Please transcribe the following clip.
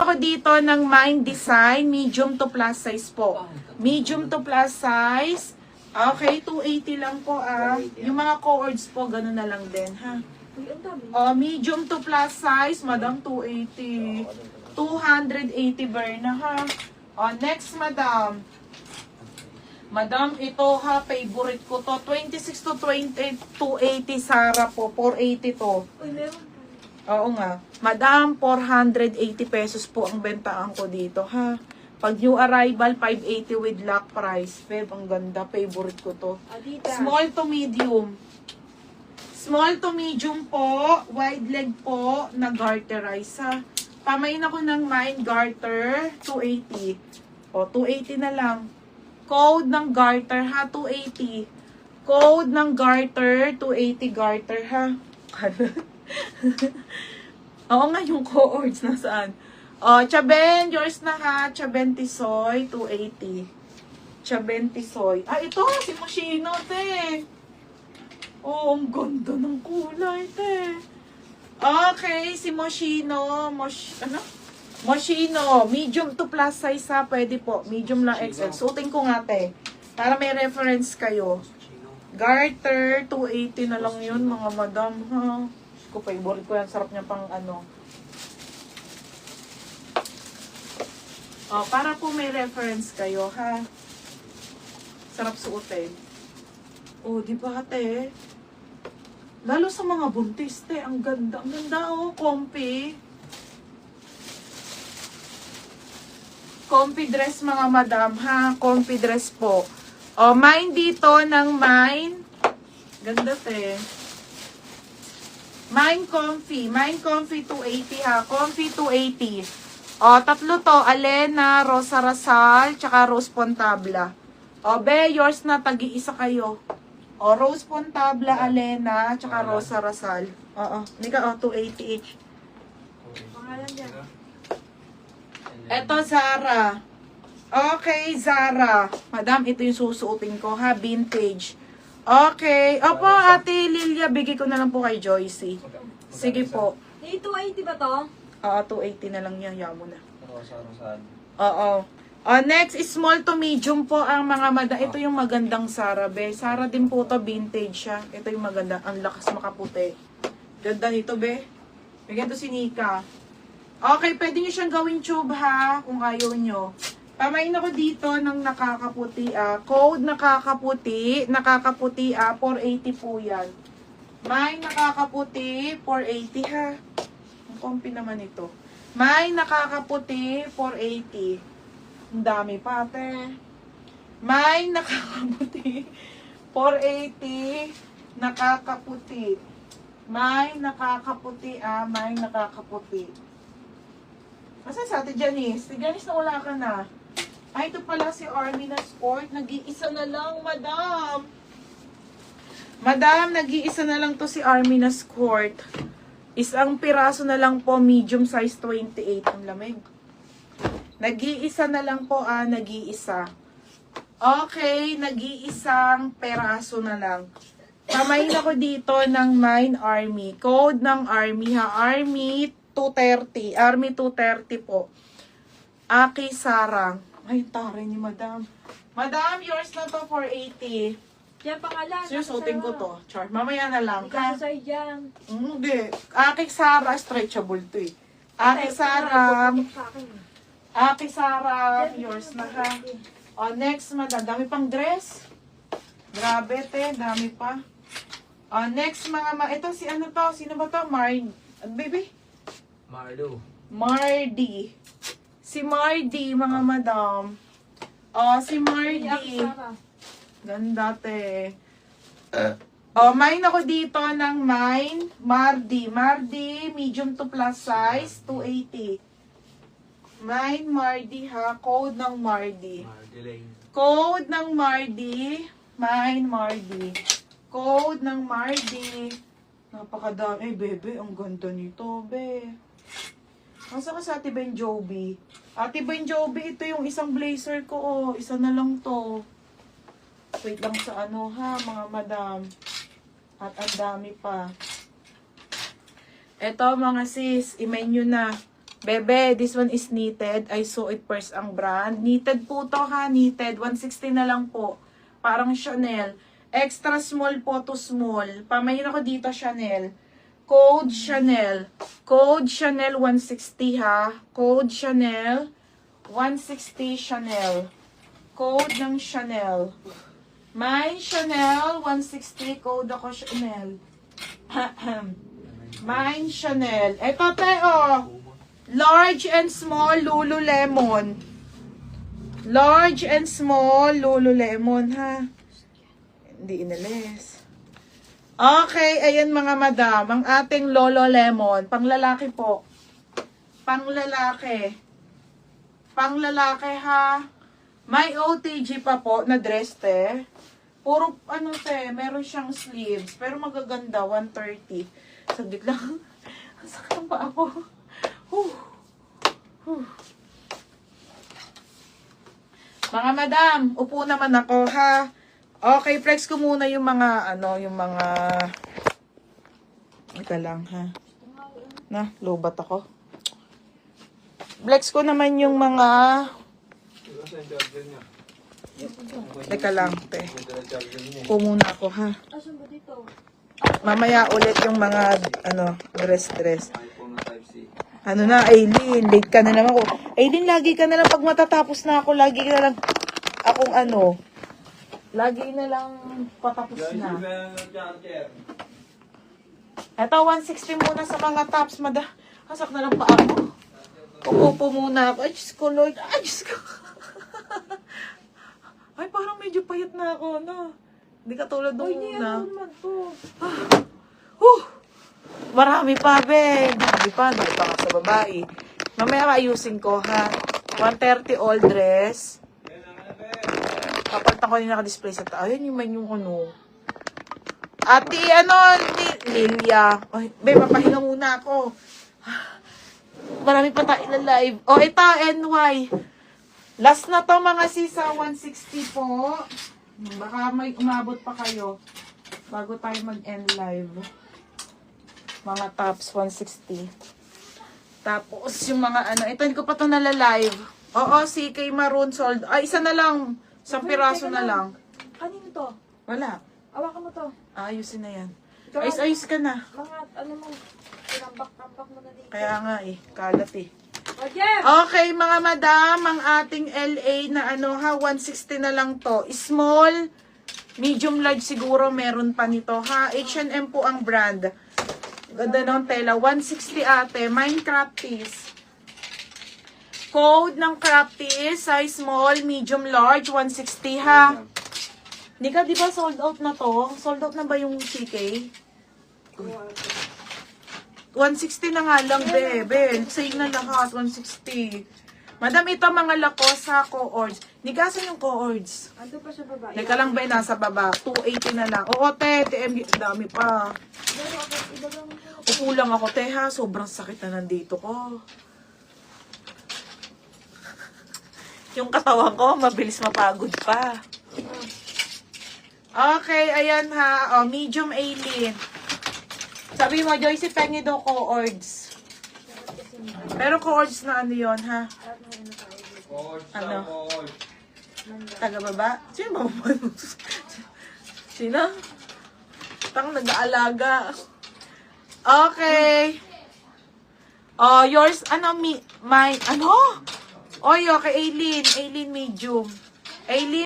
Ako dito ng Mind Design, medium to plus size po. Medium to plus size. Okay, 280 lang po ah. Yung mga cords po, ganun na lang din ha. Medium to plus size, madam, 280. 280 Berna ha. Next, madam. Madam, ito ha, favorite ko to. 26 to 20, 280 Sara po. 480 to. Oo nga. Madam, 480 pesos po ang bentaan ko dito ha. Pag new arrival, 580 with lock price. Feb, ang ganda. Favorite ko to. Small to medium. Small to medium po. Wide leg po na garterize ha. Pamain ako ng Mind Garter, 280. 280 na lang. Code ng garter ha, 280. Code ng garter, 280 garter ha. Oo nga, yung cords nasaan? Chaben, yours na ha. Chaben Tisoy, 280. Chaben Tisoy. Ito, si Moschino, te. Ang ganda ng kulay, te. Okay, si Moschino. Moschino. Medium to plus size ha. Pwede po. Medium lang XL. Suotin ko nga, te. Para may reference kayo. Garter, 280 na lang yun, mga madam, ha. Favorite ko yan. Sarap niya pang ano. Para po may reference kayo, ha. Sarap suotin. Di ba, ate? Lalo sa mga buntis, te. Ang ganda. Ang ganda, comfy. Comfy dress, mga madam, ha. Comfy dress po. Mine dito ng Mine. Ganda, te. Mine Comfy. Mine Comfy 280, ha. Comfy 280. Tatlo to. Alena, Rosa Rasal, tsaka Rose Pontabla. Be, yours na. Tagi-isa kayo. Rose Pontabla, Alena, tsaka Rosa Rasal. Nika, 280 each. Pangalan niya. Eto, Zara. Okay, Zara. Madam, ito yung susuotin ko, ha. Vintage. Okay. Opo, Ate Lilia, bigay ko na lang po kay Joycey. Sige po. 280 ba to? 280 na lang niya. Yamo na. Next, small to medium po ang mga madam. Ito yung magandang Zara, be. Zara din po to, vintage siya. Ito yung maganda. Ang lakas makaputi. Ganda nito, be. Bigyan to si Nika. Okay, pwede nyo siyang gawing tube, ha. Kung ayaw nyo. Pamain ako dito ng nakakaputi, Code nakakaputi. Nakakaputi, 480 po yan. May nakakaputi, 480, ha. Ang comfy naman ito. May nakakaputi, 480. Ang dami pa, ate. May nakakaputi, 480. Nakakaputi. May nakakaputi, may nakakaputi. Masa sa Ate Janice? Si Janice na wala ka na. Ito pala si Army na Sport. Nag-iisa na lang, madam. Madam, nag-iisa na lang to si Army na Sport. Isang piraso na lang po, medium size 28. Ang lamig. Nag-iisa na lang po, nag-iisa. Okay, nag-iisang peraso na lang. Pamain ako dito ng Mine Army. Code ng Army, ha. Army 230. Army 230 po. Aki Sarang. Ay, taray ni madam. Madam, yours na to, 480. Yan pangalan. Susutin ko to. Char. Mamaya na lang. Ikaw sa dyan. Hindi. Aki Sarang. Stretchable to eh. Aki Sarang. Aki Sarang. Yours na ha. Next, madam. Dami pang dress. Grabe, te. Dami pa. Next, ito si ano to? Sino ba to? Baby? Mardy. Si Mardy, mga madam. Si Mardy. Ganda, te. Mine ako dito ng Mardy. Mardy, medium to plus size, 280. Mine Mardy, ha. Code ng Mardy. Code ng Mardy. Mine Mardy. Code ng Mardy. Napakadami, bebe. Ang ganda nito, be. Masa ka sa Ate Ben Joby? Ate Ben Joby, ito yung isang blazer ko, Isa na lang to. Wait lang sa ano, ha, mga madam. At ang dami pa. Ito, mga sis, i-menu na. Bebe, this one is knitted. I saw it first ang brand. Knitted po to ha, knitted. 160 na lang po. Parang Chanel. Extra small po to small. Pamayin ako dito, Chanel. Code Chanel. Code Chanel 160 ha. Code Chanel 160 Chanel. Code ng Chanel. My Chanel 160. Code ako Chanel. Mine Chanel. Ito Teo. Large and small Lululemon. Large and small Lululemon, ha? Hindi inalis. Okay, ayan mga madam. Ang ating Lululemon. Panglalaki po. Panglalaki. Panglalaki, ha? May OTG pa po na dress, te. Puro, ano, te, meron siyang sleeves. Pero magaganda, 130. Saglit lang. Ang sakit ang paa ko. Mga madam, upo naman ako ha. Okay, flex ko muna yung mga Ika lang ha. Na, lobat ako. Flex ko naman yung mga Teka lang, te. Upo muna ako ha. Asan ba dito? Mamaya ulit yung mga dress. Ano na, Aileen, late ka na naman ako. Aileen, lagi ka na lang pag matatapos na ako, lagi ka na lang lagi na lang patapos na. Eto, 160 muna sa mga tops, Kasak na lang pa ako. Upo muna ako. Ay, Diyos ko, Lord. Ay, Diyos ko. Ay, parang medyo payat na ako, no? Hindi ka tulad nung una. Marami pa, Ben. Hindi pa nga sa babae. Mamaya ayusin ko, ha? 130 all dress. Kapalitan ko yung naka-display sa taas. Ayan yung Ate, Lilia. Ay, Ben, mapahinga muna ako. Marami pa tayo na live. O, ito, NY. Last na to, mga sisa, 160 po. Baka may umabot pa kayo bago tayo mag-end live. Mga tops, 160. Tapos, yung mga ito, hindi ko pa ito nalalive. Oo, CK Maroon sold. Ay, isa na lang. Isang piraso na lang. Kanino to? Wala. Awakan mo to. Ayusin na yan. Ayos ka na. Mga, tinambak-tambak mo na dito. Kaya nga kalat O, Jeff! Okay, mga madam, ang ating LA na 160 na lang to. Small, medium, large siguro meron pa nito, ha? H&M po ang brand. Ganda ng tela. 160 ate. Minecraft piece. Code ng craft piece. Size small, medium, large. 160 ha. Nika, di ba sold out na to? Sold out na ba yung CK? 160 na nga lang, bebe. Sale na lahat. 160. Madam, ito mga lakosa co-ords. Nigasan yung co-ords. Ando pa sa baba. Teka lang ba, nasa baba. 280 na lang. Oo, te. TMG. Dami pa. Upo lang ako, te, ha. Sobrang sakit na nandito ko. Yung katawan ko, mabilis mapagod pa. Okay, ayan ha. O, medium Aileen. Sabi mo, Joyce, pengi daw co-ords. Pero co-ords na yun, ha? Taga baba? Sino ba? Sino? Tang nag-aalaga. Okay. Oh, yours, mine, Oy, okay, Aileen medium. Aileen,